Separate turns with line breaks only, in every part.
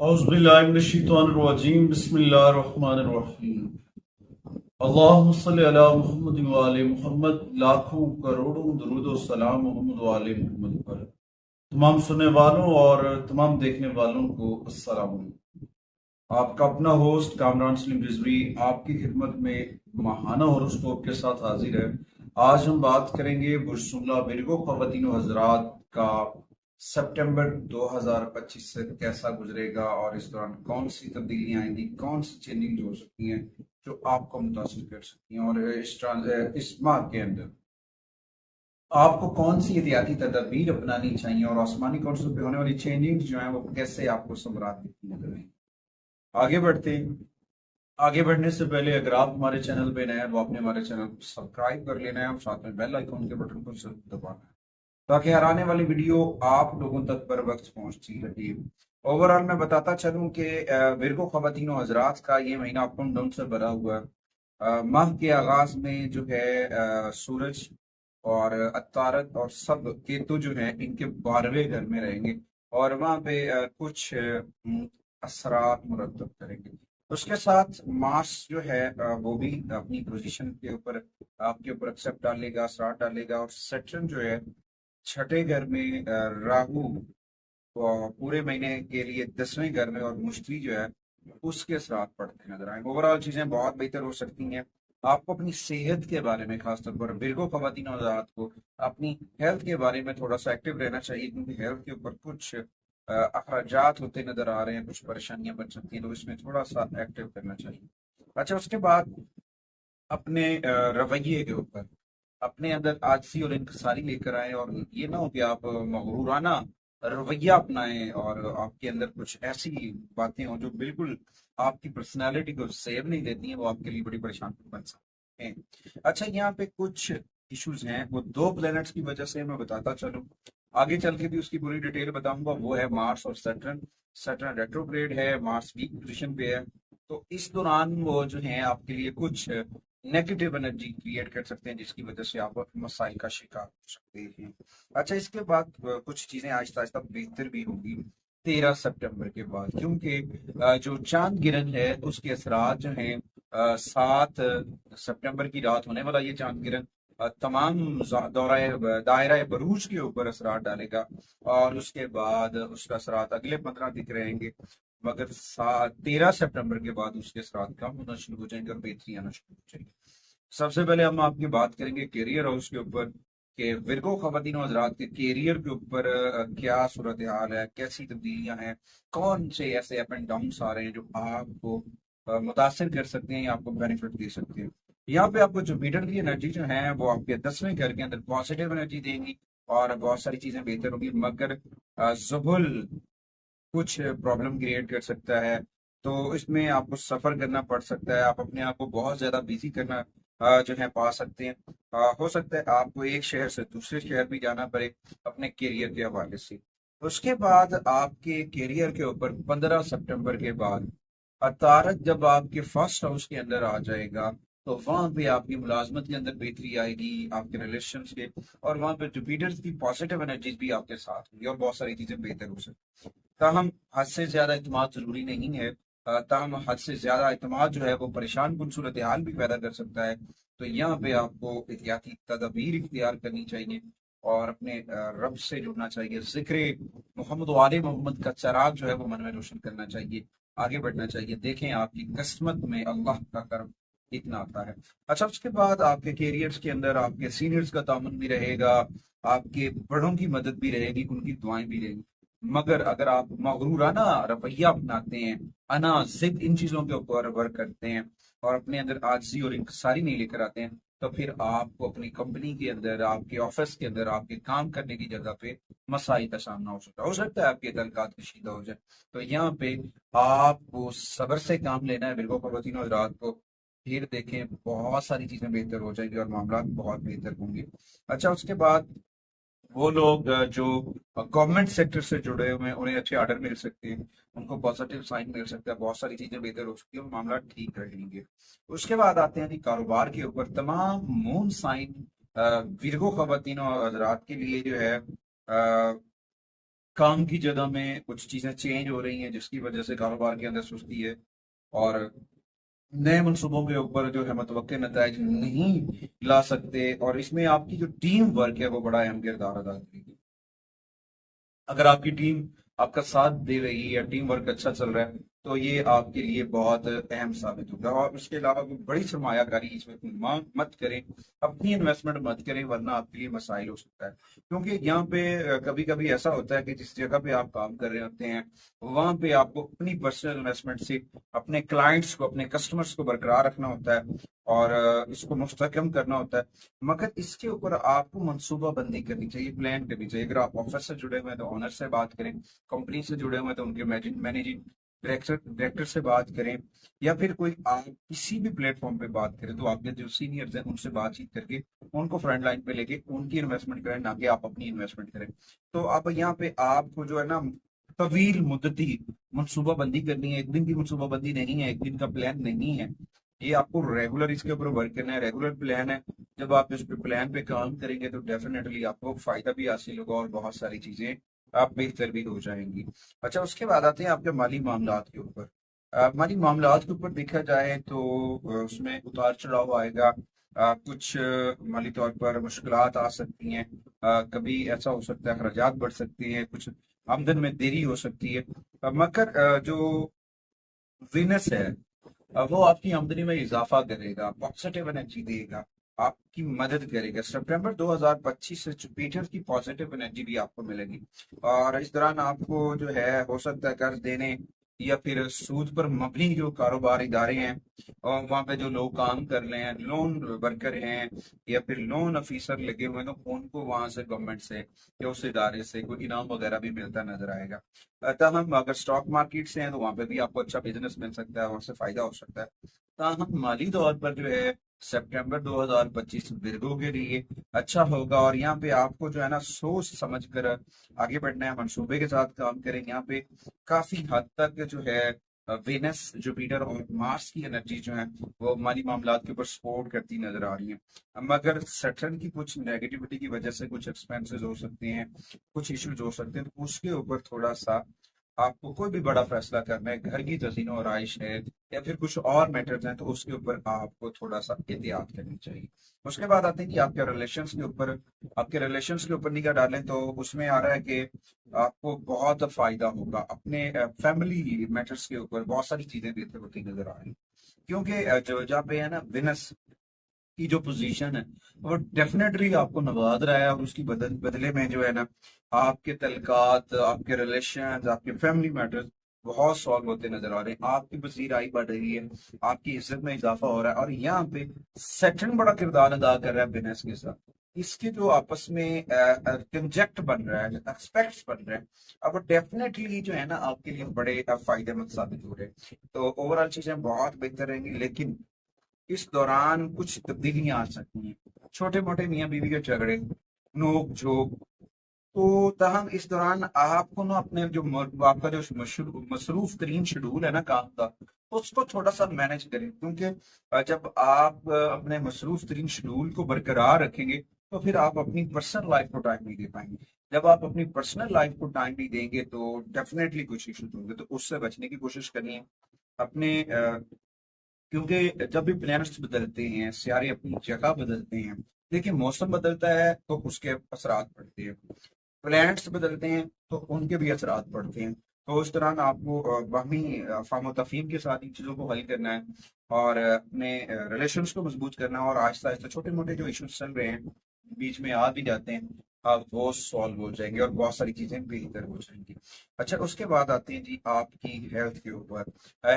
اعوذ باللہ من الشیطان الرجیم بسم اللہ الرحمن الرحیم اللہم صلی علی محمد وآل محمد، لاکھوں کروڑوں درود و سلام محمد وآل محمد پر۔ تمام سننے والوں اور تمام دیکھنے والوں کو السلام علیکم۔ آپ کا اپنا ہوسٹ کامران سلیم رضوی آپ کی خدمت میں ماہانہ ہوراسکوپ کے ساتھ حاضر ہے۔ آج ہم بات کریں گے برسولہ ویرگو خواتین و حضرات کا سپٹمبر 2025 سے کیسا گزرے گا، اور اس دوران کون سی تبدیلیاں آئیں گی، کون سی چینجنگ ہو سکتی ہیں جو آپ کو متاثر کر سکتی ہیں، اور اس ماہ کے اندر آپ کو کون سی احتیاطی تدابیر اپنانی چاہیے، اور آسمانی کونسل پہ ہونے والی چینجنگ جو ہیں وہ کیسے آپ کو ثمرات دیتی نظر آئیں گی۔ آگے بڑھتے ہیں۔ آگے بڑھنے سے پہلے اگر آپ ہمارے چینل پہ نئے ہیں تو آپ نے ہمارے چینل کو سبسکرائب کر لینا ہے اور ساتھ میں بیل آئیکن کے بٹن کو ضرور دبانا ہے تاکہ ہر آنے والی ویڈیو آپ لوگوں تک پر وقت پہنچتی رہے۔ اوورآل میں بتاتا چلوں کہ ورگو خواتین و حضرات کا یہ مہینہ اپ اینڈ ڈاؤن سے بھرا ہوا ہے۔ ماہ کے آغاز میں جو ہے سورج اور عطارد اور سب کیتو جو ہیں ان کے 12ویں گھر میں رہیں گے، اور وہاں پہ کچھ اثرات مرتب کریں گے۔ اس کے ساتھ مارس جو ہے وہ بھی اپنی پوزیشن کے اوپر آپ کے اوپر ایکسپٹ ڈالے گا، اثرات ڈالے گا، اور سیٹرن جو ہے چھٹے گھر میں، راہو پورے مہینے کے لیے 10ویں گھر میں، اور مشتری جو ہے اس کے اثرات پڑتے نظر آئیں گے۔ اوورآل چیزیں بہت بہتر ہو سکتی ہیں۔ آپ کو اپنی صحت کے بارے میں، خاص طور پر ورگو خواتین و حضرات کو اپنی ہیلتھ کے بارے میں تھوڑا سا ایکٹیو رہنا چاہیے، کیونکہ ہیلتھ کے اوپر کچھ اخراجات ہوتے نظر آ رہے ہیں، کچھ پریشانیاں بن سکتی ہیں، تو اس میں تھوڑا سا ایکٹیو کرنا چاہیے۔ اچھا، اس کے بعد اپنے رویے کے اوپر اپنے اندر عاجزی اور انکساری لے کر آئیں، اور یہ نہ ہو کہ آپ مغرورانہ رویہ اپنائیں اور آپ کے اندر کچھ ایسی باتیں ہوں جو بالکل آپ کی پرسنالٹی کو سیو نہیں دیتی ہیں، وہ آپ کے لیے بڑی پریشانی بن سکتی ہیں۔ اچھا، یہاں پہ کچھ ایشوز ہیں، وہ 2 پلینٹس کی وجہ سے میں بتاتا چلوں، آگے چل کے بھی اس کی پوری ڈیٹیل بتاؤں گا۔ وہ ہے مارس اور سیٹرن۔ سیٹرن ریٹروگریڈ ہے، مارس ویک پوزیشن پہ ہے، تو اس دوران وہ جو ہیں آپ کے لیے کچھ نیگیٹو انرجی کریٹ کر سکتے ہیں، جس کی وجہ سے آپ مسائل کا شکار ہو سکتے ہیں۔ اچھا، اس کے بعد کچھ چیزیں آہستہ آہستہ بہتر بھی ہوں گی 13 سپٹمبر کے بعد، کیونکہ جو چاند گرہن ہے اس کے اثرات جو ہیں 7 سپٹمبر کی رات ہونے والا یہ چاند گرہن تمام دائرہ بروج کے اوپر اثرات ڈالے گا، اور اس کے بعد اس کا اثرات اگلے 15 دن رہیں گے، مگر 13 سپٹمبر کے بعد اس کے اثرات کم ہونا شروع ہو جائیں گے اور بہتری آنا شروع ہو جائیں گے۔ سب سے پہلے ہم آپ کی بات کریں گے کیریئر ہاؤس کے اوپر، کہ ورگو خواتین و حضرات کے کیریئر کے اوپر کیا صورتحال ہے، کیسی تبدیلیاں ہیں، کون سے ایسے اپ اینڈ ڈاؤنس آ رہے ہیں جو آپ کو متاثر کر سکتے ہیں یا آپ کو بینیفٹ دے سکتے ہیں۔ یہاں پہ آپ کو جوپیٹر کی انرجی جو ہے وہ آپ کے 10ویں گھر کے اندر پازیٹیو انرجی دیں گی، اور بہت ساری چیزیں بہتر ہوگی، مگر زبل کچھ پرابلم کریٹ کر سکتا ہے، تو اس میں آپ کو سفر کرنا پڑ سکتا ہے، آپ اپنے آپ کو بہت زیادہ بیزی کرنا جو ہے پا سکتے ہیں۔ ہو سکتا ہے آپ کو ایک شہر سے دوسرے شہر بھی جانا پڑے اپنے کیریئر کے حوالے سے۔ اس کے بعد آپ کے کیریئر کے اوپر 15 سپٹمبر کے بعد عطارد جب آپ کے فرسٹ ہاؤس کے اندر آ جائے گا، تو وہاں پہ آپ کی ملازمت کے اندر بہتری آئے گی، آپ کے ریلیشنز کے، اور وہاں پہ جوپیٹر کی پازیٹیو انرجیز بھی آپ کے ساتھ ہوں گی، اور بہت ساری چیزیں بہتر ہو سکتی ہیں۔ تاہم حد سے زیادہ اعتماد ضروری نہیں ہے، تاہم حد سے زیادہ اعتماد جو ہے وہ پریشان کن صورتحال بھی پیدا کر سکتا ہے، تو یہاں پہ آپ کو احتیاطی تدابیر اختیار کرنی چاہیے، اور اپنے رب سے جڑنا چاہیے، ذکر محمد و آل محمد کا چراغ جو ہے وہ من میں روشن کرنا چاہیے، آگے بڑھنا چاہیے۔ دیکھیں آپ کی قسمت میں اللہ کا کرم اتنا آتا ہے۔ اچھا، اس کے بعد آپ کے کیریئرز کے اندر آپ کے سینئرز کا تعاون بھی رہے گا، آپ کے بڑوں کی مدد بھی رہے گی، ان کی دعائیں بھی رہیں گی، مگر اگر آپ مغرورانہ رویہ اپناتے ہیں، انا ضد ان چیزوں کے اوپر ورک کرتے ہیں، اور اپنے اندر عاجزی اور انکساری نہیں لے کر آتے ہیں، تو پھر آپ کو اپنی کمپنی کے اندر، آپ کے آفس کے اندر، آپ کے کام کرنے کی جگہ پہ مسائل کا سامنا ہو سکتا ہے آپ کے تعلقات کشیدہ ہو جائے۔ تو یہاں پہ آپ کو صبر سے کام لینا ہے ورگو خواتین و حضرات کو، پھر دیکھیں بہت ساری چیزیں بہتر ہو جائیں گی اور معاملات بہت بہتر ہوں گے۔ اچھا، اس کے بعد وہ لوگ جو گورنمنٹ سیکٹر سے جڑے ہوئے ہیں انہیں اچھے آرڈر مل سکتے ہیں، ان کو پازیٹیو سائن مل سکتا ہے، بہت ساری چیزیں بہتر ہو سکتی ہیں اور معاملات ٹھیک رہیں گے۔ اس کے بعد آتے ہیں جی کاروبار کے اوپر۔ تمام مون سائن ورگو خواتین و حضرات کے لیے جو ہے
काम की जगह में कुछ चीजें चेंज हो रही हैं जिसकी वजह से कारोबार के अंदर सुस्ती है, और नए मंसूबों के ऊपर जो है मुतवक्किल नताइज नहीं ला सकते, और इसमें आपकी जो टीम वर्क है वो बड़ा अहम किरदार अदा करेगी। अगर आपकी टीम आपका साथ दे रही है, टीम वर्क अच्छा चल रहा है, तो ये आपके लिए बहुत अहम साबित होगा। और उसके अलावा कोई बड़ी सरमायाकारी इसमें मत करें, अपनी इन्वेस्टमेंट मत करें, वरना आपके लिए मसाइल हो सकता है। क्योंकि यहाँ पे कभी कभी ऐसा होता है कि जिस जगह पे आप काम कर रहे होते हैं वहां पे आपको अपनी पर्सनल इन्वेस्टमेंट से अपने क्लाइंट्स को, अपने कस्टमर्स को बरकरार रखना होता है, और इसको मुस्तहकम करना होता है। मगर इसके ऊपर आपको मनसूबा बंदी करनी चाहिए, प्लान करनी चाहिए। अगर आप ऑफिस से जुड़े हुए हैं तो ऑनर से बात करें, कंपनी से जुड़े हुए हैं तो उनके मैनेजिंग डायरेक्टर से बात करें, या फिर कोई आप किसी भी प्लेटफॉर्म पे बात करें तो आपके जो सीनियर्स हैं उनसे बातचीत करके उनको फ्रंट लाइन पे लेके उनकी इन्वेस्टमेंट करें, ना कि आप अपनी इन्वेस्टमेंट करें। तो आप यहाँ पे आपको जो है ना तवील मुद्दती मनसूबा बंदी करनी है, एक दिन की मनसूबा बंदी नहीं है, एक दिन का प्लान नहीं है। ये आपको रेगुलर इसके ऊपर वर्क करना है, रेगुलर प्लान है। जब आप इस पे प्लान पे काम करेंगे तो डेफिनेटली आपको फायदा भी हासिल होगा और बहुत सारी चीजें आप बेहतर भी हो जाएंगी। अच्छा, उसके बाद आते हैं आपके माली मामलात के ऊपर। माली मामलात के ऊपर देखा जाए तो उसमें उतार चढ़ाव आएगा। कुछ माली तौर पर मुश्किलात आ सकती हैं। कभी ऐसा हो सकता है अखराजात बढ़ सकती हैं, कुछ आमदन में देरी हो सकती है। मगर जो विनस है वो आपकी आमदनी में इजाफा करेगा, पॉजिटिव एनर्जी देगा, आपकी मदद करेगा। सितंबर 2025 से जुपिटर की पॉजिटिव एनर्जी भी आपको मिलेगी, और इस दौरान आपको जो है हो सकता है कर्ज देने या फिर सूद पर मबनी जो कारोबार इदारे हैं और वहाँ पे जो लोग काम कर रहे हैं, लोन वर्कर हैं या फिर लोन ऑफिसर लगे हुए हैं, तो उनको वहां से गवर्नमेंट से या उस इदारे से कोई इनाम वगैरह भी मिलता नजर आएगा। ताहम अगर स्टॉक मार्केट से हैं तो वहां पे भी आपको अच्छा बिजनेस मिल सकता है, वहां से फायदा हो सकता है। ताहम माली तौर पर जो है सितंबर 2025 बिरगो के लिए अच्छा होगा, और यहाँ पे आपको जो है ना सोच समझ कर आगे बढ़ना है, मंसूबे के साथ काम करें। यहाँ पे काफी हद तक जो है वेनस, जुपिटर और मार्स की एनर्जी जो है वो माली मामलात के ऊपर सपोर्ट करती नजर आ रही है। मगर सैटर्न की कुछ नेगेटिविटी की वजह से कुछ एक्सपेंसेस हो सकते हैं, कुछ इश्यूज हो सकते हैं, तो उसके ऊपर थोड़ा सा आपको कोई भी बड़ा फैसला करना है, घर की तज़ीनो और आइश है या फिर कुछ और मैटर्स हैं, तो उसके ऊपर आपको थोड़ा सा एहतियात करनी चाहिए। उसके बाद आते हैं कि आपके रिलेशंस के ऊपर निगाह डालें तो उसमें आ रहा है कि आपको बहुत फायदा होगा। अपने फैमिली मैटर्स के ऊपर बहुत सारी चीजें बेहतर होती नजर आ रही हैं। क्योंकि जो जहाँ पे है ना विनस की जो पोजीशन है वो डेफिनेटली आपको नवाज रहा है, और उसकी बदले में जो है ना आपके तलकात, आपके रिलेशन, आपके फैमिली मैटर्स बहुत सॉल्व होते नजर आ रहे हैं। आपकी पसीराई बढ़ रही है, आपकी इज्जत में इजाफा हो रहा है, और यहाँ पे सैटर्न बड़ा किरदार अदा कर रहा है बिजनेस के साथ। इसके जो आपस में कंजेक्ट बन रहा है, एक्सपेक्ट्स बन रहे हैं, अब डेफिनेटली जो है ना आपके लिए बड़े फायदेमंद साबित हो रहे हैं। तो ओवरऑल चीजें बहुत बेहतर रहेंगी, लेकिन इस दौरान कुछ तब्दीलियां आ सकती हैं, छोटे मोटे मियाँ बीवी के झगड़े, नोक झोंक। तो तहम इस दौरान आपको ना अपने आपका जो मसरूफ तरीन शेड्यूल है ना काम का, उसको थोड़ा सा मैनेज करें। क्योंकि जब आप अपने मसरूफ तरीन शेड्यूल को बरकरार रखेंगे तो फिर आप अपनी पर्सनल लाइफ को टाइम नहीं दे पाएंगे। जब आप अपनी पर्सनल लाइफ को टाइम नहीं देंगे तो डेफिनेटली कुछ इश्यूज होंगे, तो उससे बचने की कोशिश करनी है। अपने क्योंकि जब भी प्लैनेट्स बदलते हैं, सियारे अपनी जगह बदलते हैं, देखिए मौसम बदलता है तो उसके असरात पड़ते हैं, प्लैनेट्स बदलते हैं तो उनके भी असरात पड़ते हैं। तो उस दौरान आपको बाहमी फाहम तफहीम के साथ इन चीज़ों को हल करना है, और अपने रिलेशंस को मजबूत करना है, और आहिस्ता आहिस्ता छोटे मोटे जो इश्यूज चल रहे हैं बीच में आ भी जाते हैं, अब वो सॉल्व हो जाएंगे और बहुत सारी चीजें बेहतर हो जाएंगी। अच्छा, उसके बाद आते हैं जी आपकी हेल्थ के ऊपर।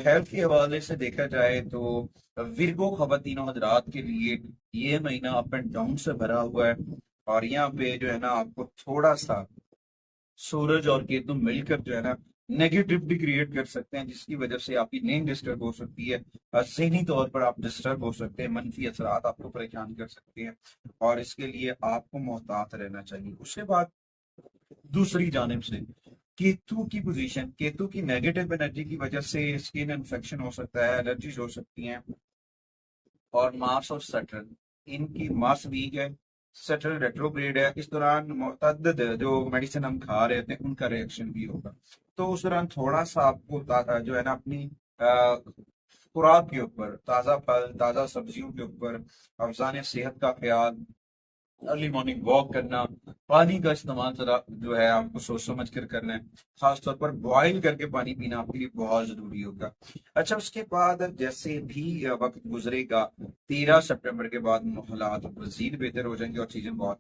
हेल्थ के हवाले से देखा जाए तो विरगो खवातीनों हजरात के लिए ये महीना अप एंड डाउन से भरा हुआ है, और यहाँ पे जो है ना आपको थोड़ा सा सूरज और केतु मिलकर जो है ना नेगेटिविटी क्रिएट कर सकते हैं, जिसकी वजह से आपकी नींद डिस्टर्ब हो सकती है, ज़हनी तौर पर आप डिस्टर्ब हो सकते हैं, मनफी असरात आपको परेशान कर सकते हैं, और इसके लिए आपको मोहतात रहना चाहिए। उसके बाद दूसरी जानिब से केतु की पोजीशन, केतु की नेगेटिव एनर्जी की वजह से स्किन इन्फेक्शन हो सकता है, एलर्जीज हो सकती हैं। और मार्स और सैटर्न, इनकी मार्स वीक है, सैटर्न रेट्रोग्रेड है, इस दौरान मुतअद्दिद जो मेडिसिन हम खा रहे थे उनका रिएक्शन भी होगा। तो उस दौरान थोड़ा सा आपको जो है ना अपनी खुराक के ऊपर, ताज़ा फल ताज़ा सब्जियों के ऊपर, अफजान सेहत का ख्याल, अर्ली मॉर्निंग वॉक करना, पानी का इस्तेमाल जरा जो है आपको सोच समझ कर करना है, खास तौर पर बॉईल करके पानी पीना आपके लिए बहुत जरूरी होगा। अच्छा, उसके बाद जैसे भी वक्त गुजरेगा 13 सितंबर के बाद हालात मजीद बेहतर हो जाएंगे और चीजें बहुत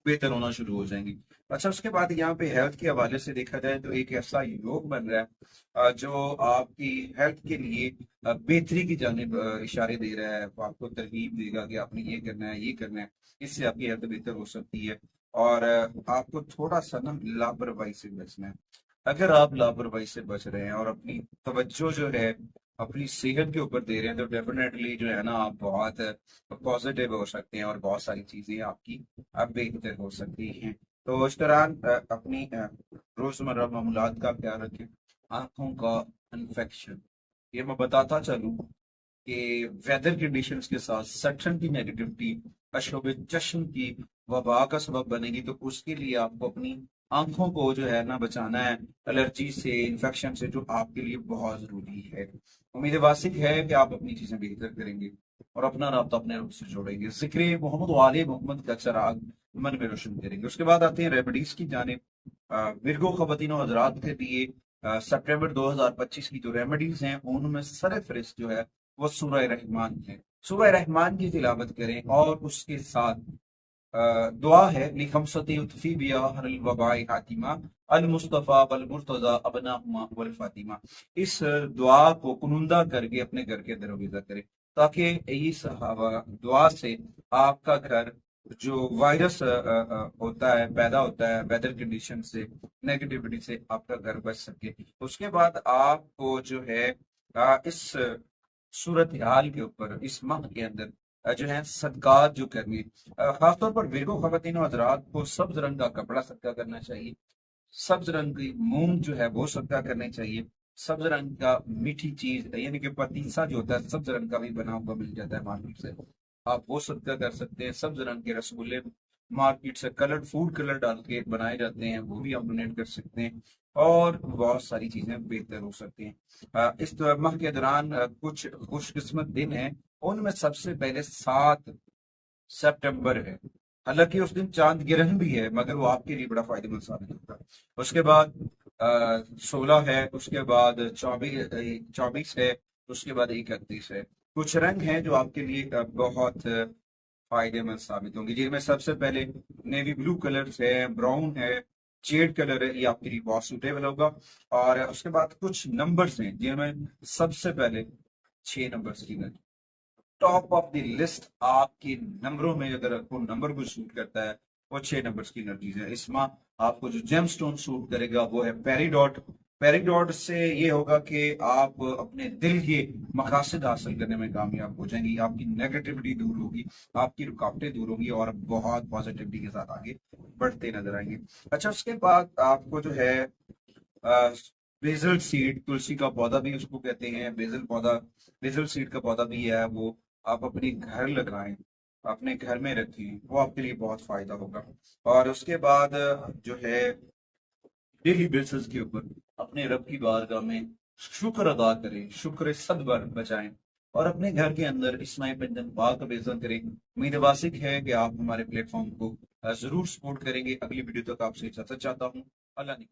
बेहतर होना शुरू हो जाएंगी। अच्छा, उसके बाद यहाँ पे हेल्थ के हवाले से देखा जाए तो एक ऐसा योग बन रहा है जो आपकी हेल्थ के लिए बेहतरी की जानिब इशारे दे रहा है, वो आपको तरगीब देगा कि आपने ये करना है ये करना है, इससे आपकी हेल्थ बेहतर हो सकती है। और आपको थोड़ा सा ना लापरवाही से बचना है। अगर आप लापरवाही से बच रहे हैं और अपनी तवज्जो जो है अपनी सेहत के ऊपर दे रहे हैं तो डेफिनेटली जो है ना आप बहुत पॉजिटिव हो सकते हैं और बहुत सारी चीजें आपकी अब बेहतर हो सकती हैं। तो इस दौरान अपनी रोजमर्रा मामूलात का ख्याल रखें। आंखों का इन्फेक्शन, ये मैं बताता चलूं कि वेदर कंडीशंस के साथ सैटर्न की नेगेटिविटी अशोब चश्म की वबा का सबब बनेगी, तो उसके लिए आपको अपनी आंखों को जो है ना बचाना है एलर्जी से, इन्फेक्शन से, जो आपके लिए बहुत जरूरी है। उम्मीद वासिक है कि आप अपनी चीजें बेहतर करेंगे और अपना राब्ता अपने रब से जोड़ेंगे, जिक्र मोहम्मद वाले मोहम्मद का चराग मन में रोशन करेंगे। उसके बाद आते हैं रेमेडीज की जानिब। विर्गो खवातीन और हजरात के लिए सितंबर 2025 की जो रेमेडीज हैं उनमें सरफहरिस्त जो है वो सूरह रहमान है। सूरह रहमान की तिलावत करें और उसके साथ दुआ है लिखमसती उत्फी बिया हरल वबाई हातिमा अल मुस्तफा वल मुर्तजा अबनाहुमा वल फातिमा। इस दुआ को कुनुंदा करके अपने घर के दरवाजा करें ताकि इस दुआ से आपका घर जो वायरस होता है पैदा होता है वेदर कंडीशन से, नेगेटिविटी से, आपका घर बच सके। उसके बाद आपको जो है इस सूरत हाल के ऊपर इस माह के अंदर जो है सदकात जो करनी, खासतौर पर विरगो खवातीन हजरात को सब्ज रंग का कपड़ा सदका करना चाहिए, सब्ज रंग की मूंग जो है वो सदका करनी चाहिए, सब्ज रंग का मीठी चीज यानी कि पतीसा जो होता है सब्ज रंग का भी बना हुआ मिल जाता है मार्केट से, आप वो सदका कर सकते हैं। सब्ज रंग के रसगुल्ले मार्केट से कलर फूड कलर डाल के बनाए जाते हैं, वो भी आप डोनेट कर सकते हैं और बहुत सारी चीजें बेहतर हो सकती हैं। इस माह के दौरान कुछ खुशकिस्मत दिन हैं, उनमें सबसे पहले 7 सितंबर है। हालांकि उस दिन चांद ग्रहण भी है मगर वो आपके लिए बड़ा फायदेमंद साबित होता है। उसके बाद 16 है, उसके बाद 24 है, उसके बाद 31 है। कुछ रंग हैं जो आपके लिए बहुत फायदेमंद साबित होंगे, जिनमें सबसे पहले नेवी ब्लू कलर है, ब्राउन है, जेड कलर है, ये आपके लिए बहुत सूटेबल होगा। और उसके बाद कुछ नंबर्स हैं जिनमें सबसे पहले 6 नंबर्स की energy top of the list, आपके नंबरों में अगर आपको नंबर को सूट करता है वो 6 नंबर्स की एनर्जीज है। इस माह आपको जो जेमस्टोन सूट करेगा वो है पेरिडॉट। पेरिडॉट से ये होगा कि आप अपने दिल के मकासद हासिल करने में कामयाब हो जाएंगी, आपकी नेगेटिविटी दूर होगी, आपकी रुकावटें दूर होंगी और बहुत पॉजिटिविटी के साथ आगे बढ़ते नजर आएंगे। अच्छा, उसके बाद आपको जो है बेजल सीड, तुलसी का पौधा भी उसको कहते हैं, बेजल पौधा, बेजल सीड का पौधा भी है, वो आप अपने घर लगाएं, अपने घर में रखें, वो आपके लिए बहुत फायदा होगा। और उसके बाद जो है डेली बेसिस के ऊपर अपने रब की बारगाह में शुक्र अदा करें, शुक्र सदबर बचाएं और अपने घर के अंदर इस्माई पंजन पाक का बेजन करें। उम्मीद वासिक है कि आप हमारे प्लेटफॉर्म को जरूर सपोर्ट करेंगे। अगली वीडियो तक आपसे इजाजत चाहता हूँ। अल्लाह ने